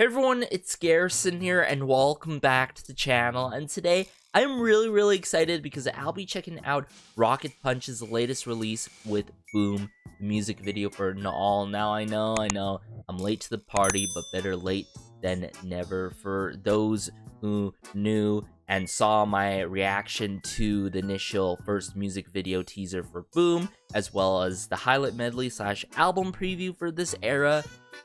Hey everyone, it's Garrison here, and welcome back to the channel. And today, I'm really excited because I'll be checking out Rocketpunch's latest release with Boom, the music video for All. Now I know, I'm late to the party, but better late than never. For those who knew and saw my reaction to the initial first music video teaser for Boom, as well as the highlight medley / album preview for this era,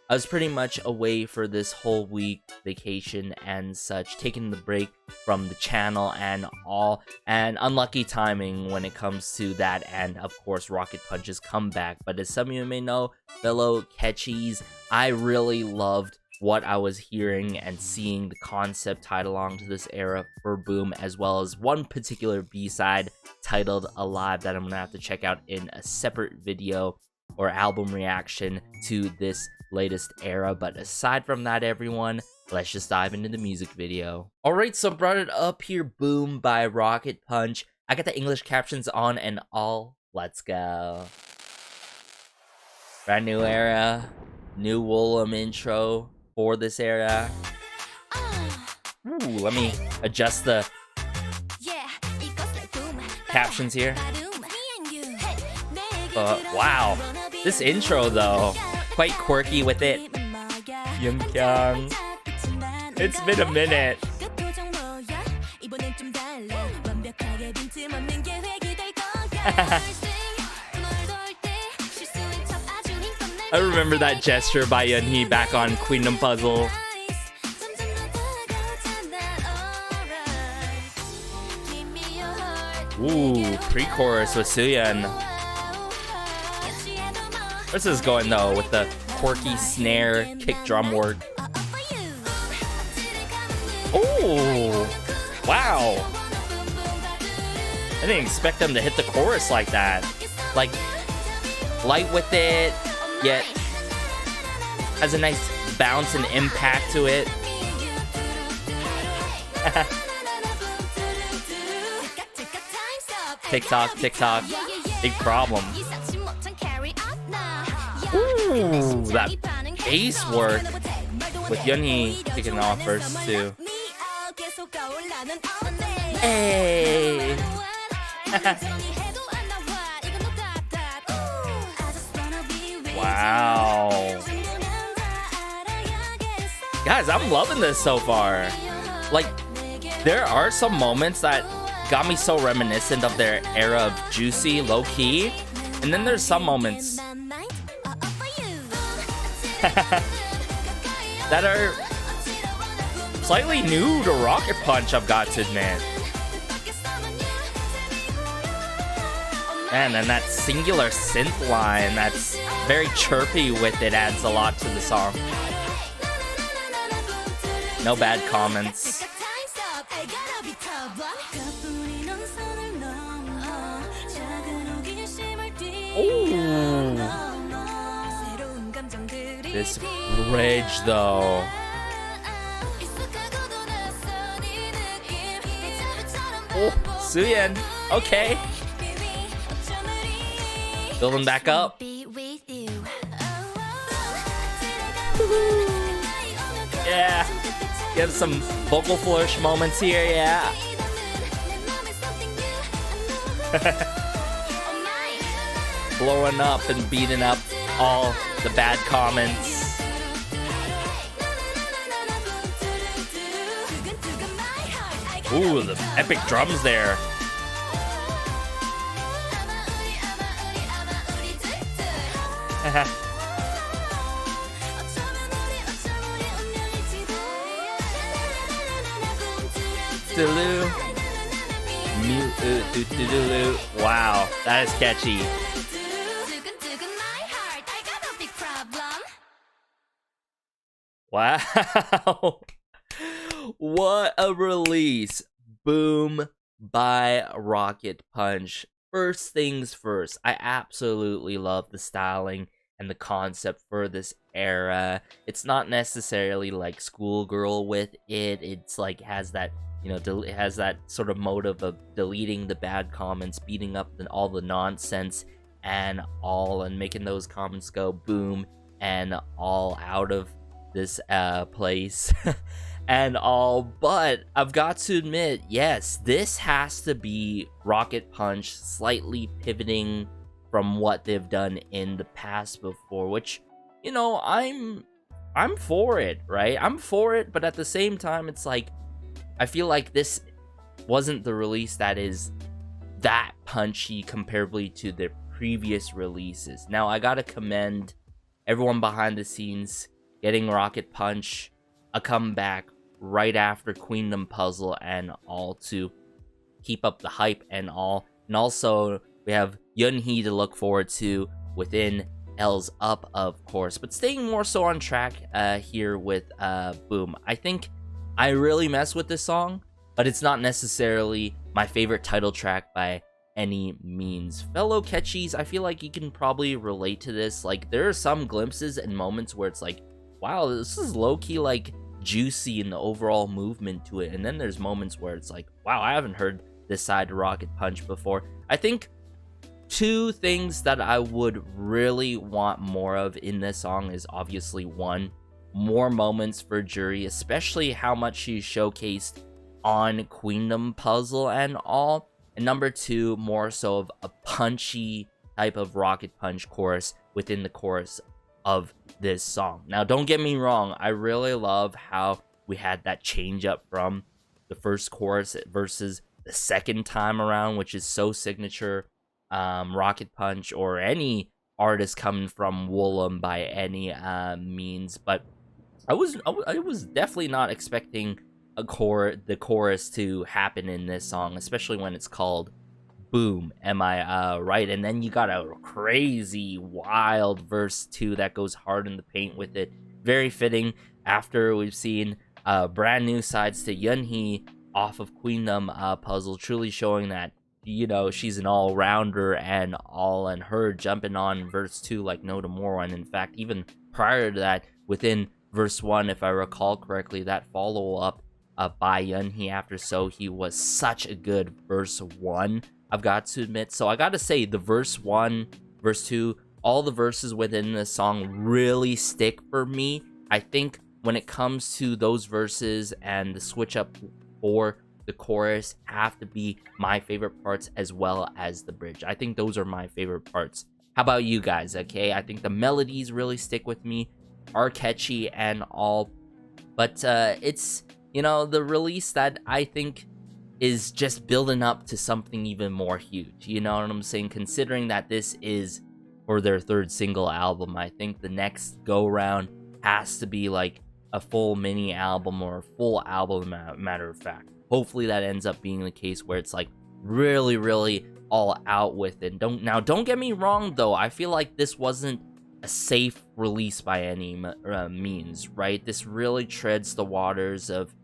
I was pretty much away for this whole week, vacation and such, taking the break from the channel and all, and unlucky timing when it comes to that, and of course Rocketpunch's comeback. But as some of you may know, fellow CATCHYs, I really loved what I was hearing and seeing the concept tied along to this era for Boom, as well as one particular B-side titled Alive that I'm gonna have to check out in a separate video or album reaction to this latest era. But aside from that, everyone, let's just dive into the music video. Alright, so brought it up here, Boom by Rocketpunch. I got the English captions on and all. Let's go. Brand new era, new Woolham intro for this era. Ooh, let me adjust the captions here. Wow, this intro though, quite quirky with it. Yum-kyung. It's been a minute. I remember that gesture by Yann back on Queendom Puzzle. Ooh, pre-chorus with Suyeon. Where's this going though, with the quirky snare, kick drum work? Oh, wow. I didn't expect them to hit the chorus like that. Like, light with it, yet has a nice bounce and impact to it. TikTok, big problem. Ooh, that bass work with Yann kicking off verse 2. Hey. Wow. Guys, I'm loving this so far. Like, there are some moments that got me so reminiscent of their era of Juicy, low-key. And then there's some moments that are slightly new to Rocketpunch, I've got to admit. And then that singular synth line that's very chirpy with it adds a lot to the song. No bad comments. Ooh. This bridge though. Oh, Suyeon. Okay. Building back up. Yeah. Get some vocal flourish moments here, yeah. Blowing up and beating up all the bad comments. Ooh, the epic drums there. Wow, that is catchy. Wow. What a release. Boom by Rocketpunch. First things first, I absolutely love the styling and the concept for this era. It's not necessarily like schoolgirl with it. It's like has that, you know, it has that sort of motive of deleting the bad comments, beating up all the nonsense and all, and making those comments go boom and all out of this place and all, but I've got to admit, yes, this has to be Rocket Punch slightly pivoting from what they've done in the past before, which, you know, I'm for it, right? I'm for it, but at the same time, it's like, I feel like this wasn't the release that is that punchy comparably to their previous releases. Now, I gotta commend everyone behind the scenes getting Rocket Punch a comeback right after Queendom Puzzle and all to keep up the hype and all. And also, we have Yeonhee to look forward to within L's Up, of course. But staying more so on track here with Boom. I think I really mess with this song, but it's not necessarily my favorite title track by any means. Fellow catchies, I feel like you can probably relate to this. Like, there are some glimpses and moments where it's like, wow, this is low-key like juicy in the overall movement to it. And then there's moments where it's like, wow, I haven't heard this side to Rocket Punch before. I think two things that I would really want more of in this song is obviously, one, more moments for Juri, especially how much she's showcased on Queendom Puzzle and all. And number two, more so of a punchy type of Rocket Punch chorus within the chorus of this song. Now, don't get me wrong, I really love how we had that change up from the first chorus versus the second time around, which is so signature Rocket Punch or any artist coming from Woollim by any means. But I was definitely not expecting the chorus to happen in this song, especially when it's called Boom. Am I right? And then you got a crazy wild verse 2 that goes hard in the paint with it. Very fitting after we've seen brand new sides to Yeonhee off of Queendom Puzzle, truly showing that, you know, she's an all-rounder and all, and her jumping on verse 2 like no tomorrow. And in fact, even prior to that, within verse 1, if I recall correctly, that follow-up by Yeonhee after So He was such a good verse 1, I've got to admit. So I gotta say, the verse 1, verse 2, all the verses within this song really stick for me. I think when it comes to those verses and the switch up for the chorus have to be my favorite parts, as well as the bridge. I think those are my favorite parts. How about you guys? Okay, I think the melodies really stick with me, are catchy and all, but it's, you know, the release that I think is just building up to something even more huge. You know what I'm saying? Considering that this is for their third single album, I think the next go round has to be like a full mini album or a full album, matter of fact. Hopefully that ends up being the case where it's like really, really all out with it. Don't get me wrong though, I feel like this wasn't a safe release by any means, right? This really treads the waters of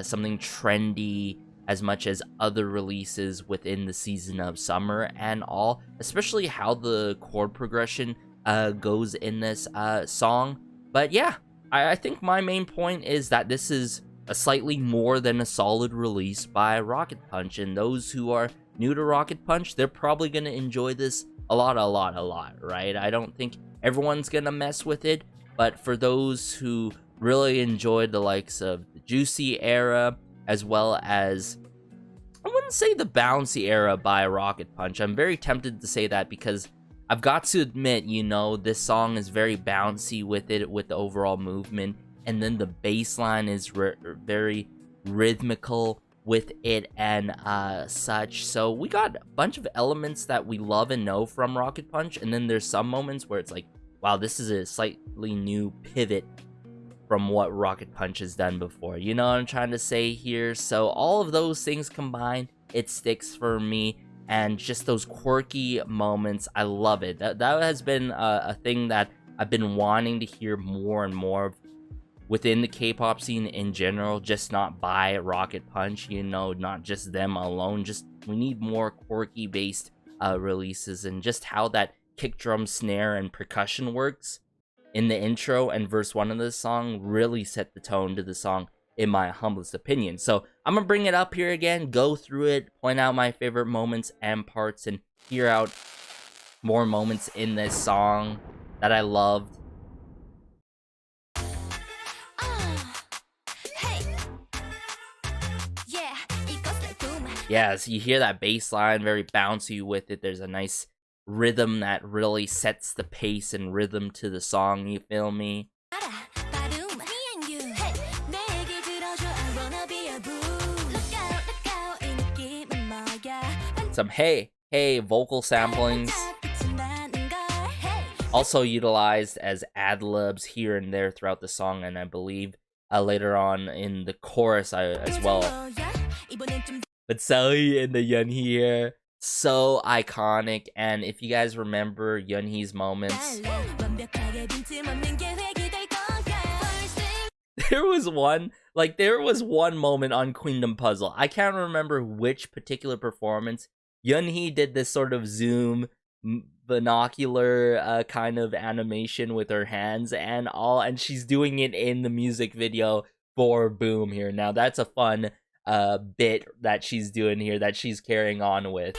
something trendy as much as other releases within the season of summer and all, especially how the chord progression goes in this song. But yeah, I think my main point is that this is a slightly more than a solid release by Rocket Punch, and those who are new to Rocket Punch, they're probably going to enjoy this a lot, right? I don't think everyone's going to mess with it, but for those who really enjoyed the likes of the Juicy era, as well as, I wouldn't say the bouncy era by Rocket Punch. I'm very tempted to say that because I've got to admit, you know, this song is very bouncy with it, with the overall movement, and then the bass line is very rhythmical with it and such. So we got a bunch of elements that we love and know from Rocket Punch, and then there's some moments where it's like, wow, this is a slightly new pivot from what Rocket Punch has done before. You know what I'm trying to say here? So all of those things combined, it sticks for me. And just those quirky moments, I love it. That has been a thing that I've been wanting to hear more and more of within the K-pop scene in general, just not by Rocket Punch, you know, not just them alone. Just, we need more quirky based releases, and just how that kick drum, snare, and percussion works in the intro and verse 1 of this song really set the tone to the song, in my humblest opinion. So I'm gonna bring it up here again, go through it, point out my favorite moments and parts, and hear out more moments in this song that I loved. Yeah, so you hear that bass line, very bouncy with it. There's a nice rhythm that really sets the pace and rhythm to the song, you feel me? Some hey vocal samplings, also utilized as ad-libs here and there throughout the song, and I believe later on in the chorus as well. But Sally and the Yann here, so iconic. And if you guys remember Yeonhee's moments, there was one moment on Queendom Puzzle. I can't remember which particular performance. Yeonhee did this sort of zoom binocular kind of animation with her hands and she's doing it in the music video for Boom here. Now that's a fun bit that she's doing here, that she's carrying on with.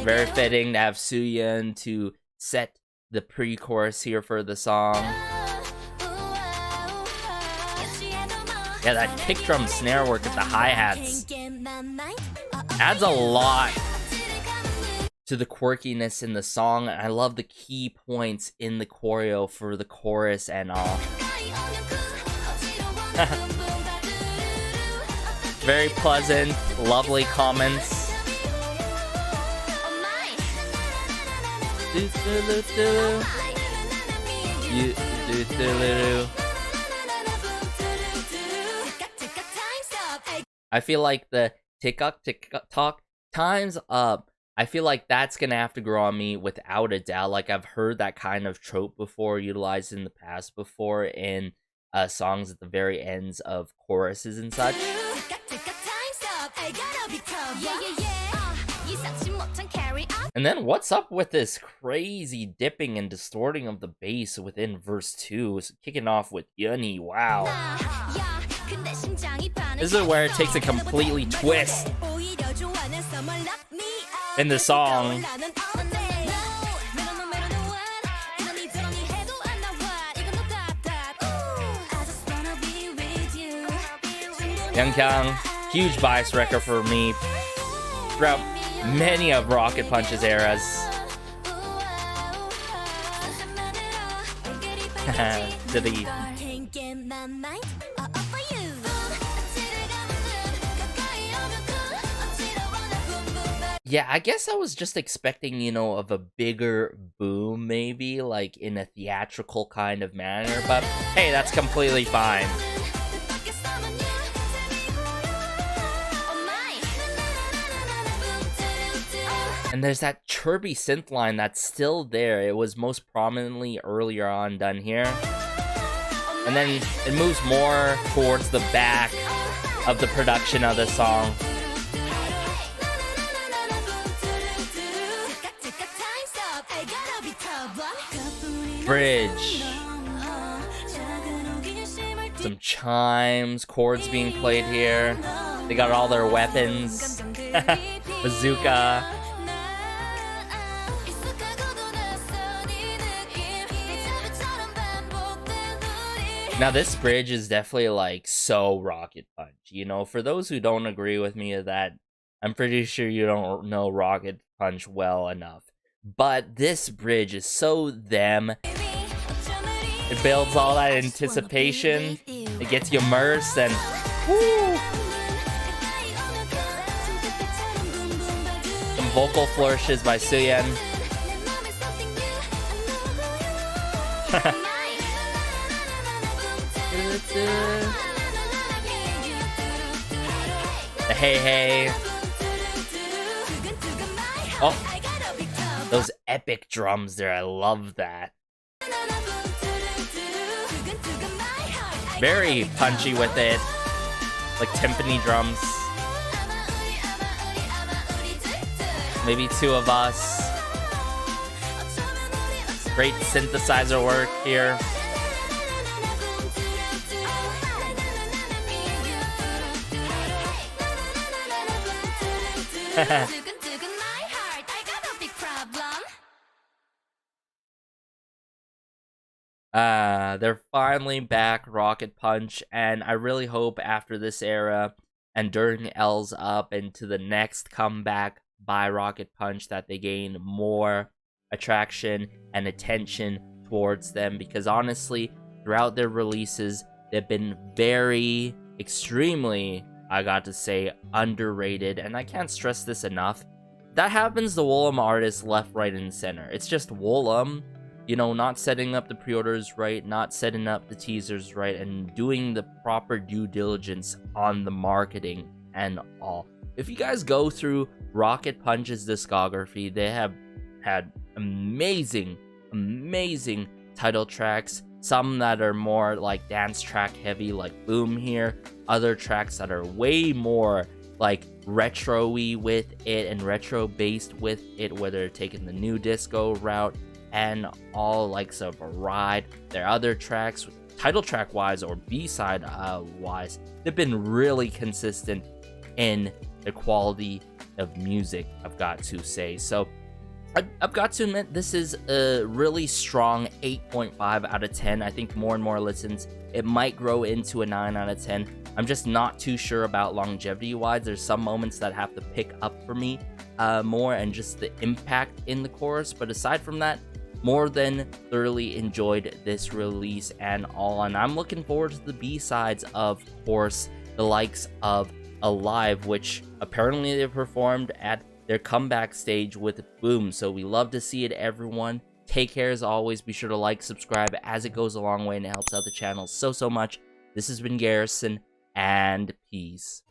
Very fitting to have Sooyeon to set the pre-chorus here for the song. Yeah, that kick drum snare work at the hi-hats adds a lot to the quirkiness in the song. I love the key points in the choreo for the chorus and all. Very pleasant, lovely comments. I feel like the tick-tock time's up. I feel like that's gonna have to grow on me without a doubt. Like, I've heard that kind of trope before, utilized in the past before in songs at the very ends of choruses and such. And then what's up with this crazy dipping and distorting of the bass within verse 2? It's kicking off with Yeonhee, wow. This is where it takes a completely twist in the song. Youngkyung, huge bias wrecker for me throughout many of Rocket Punch's eras. To the yeah, I guess I was just expecting, you know, of a bigger Boom, maybe, like in a theatrical kind of manner, but hey, that's completely fine. And there's that chirpy synth line that's still there. It was most prominently earlier on done here. And then it moves more towards the back of the production of the song. Bridge. Some chimes, chords being played here. They got all their weapons. Bazooka. Now this bridge is definitely like so Rocket Punch, you know, for those who don't agree with me of that, I'm pretty sure you don't know Rocket Punch well enough. But this bridge is so them. It builds all that anticipation, it gets you immersed, and woo! Some vocal flourishes by Sooyeon. The hey. Oh, those epic drums there. I love that. Very punchy with it. Like timpani drums. Maybe Two of Us. Great synthesizer work here. They're finally back, Rocket Punch, and I really hope after this era and during L's up into the next comeback by Rocket Punch that they gain more attraction and attention towards them, because honestly, throughout their releases, they've been very, extremely, I got to say, underrated, and I can't stress this enough. That happens to Woollim artists left, right, and center. It's just Woollim, you know, not setting up the pre-orders right, not setting up the teasers right, and doing the proper due diligence on the marketing and all. If you guys go through Rocket Punch's discography, they have had amazing title tracks, some that are more like dance track heavy like Boom here, other tracks that are way more like retro-y with it and retro based with it, whether they're taking the new disco route and all, like a variety. Their other tracks, title track wise or B-side wise, they've been really consistent in the quality of music, I've got to say. So I've got to admit, this is a really strong 8.5 out of 10. I think more and more listens, it might grow into a 9 out of 10. I'm just not too sure about longevity-wise. There's some moments that have to pick up for me more, and just the impact in the chorus. But aside from that, more than thoroughly enjoyed this release and all. And I'm looking forward to the B-sides, of course, the likes of Alive, which apparently they performed at their comeback stage with Boom. So we love to see it, everyone. Take care as always. Be sure to like, subscribe, as it goes a long way and it helps out the channel so much. This has been Garrison, and peace.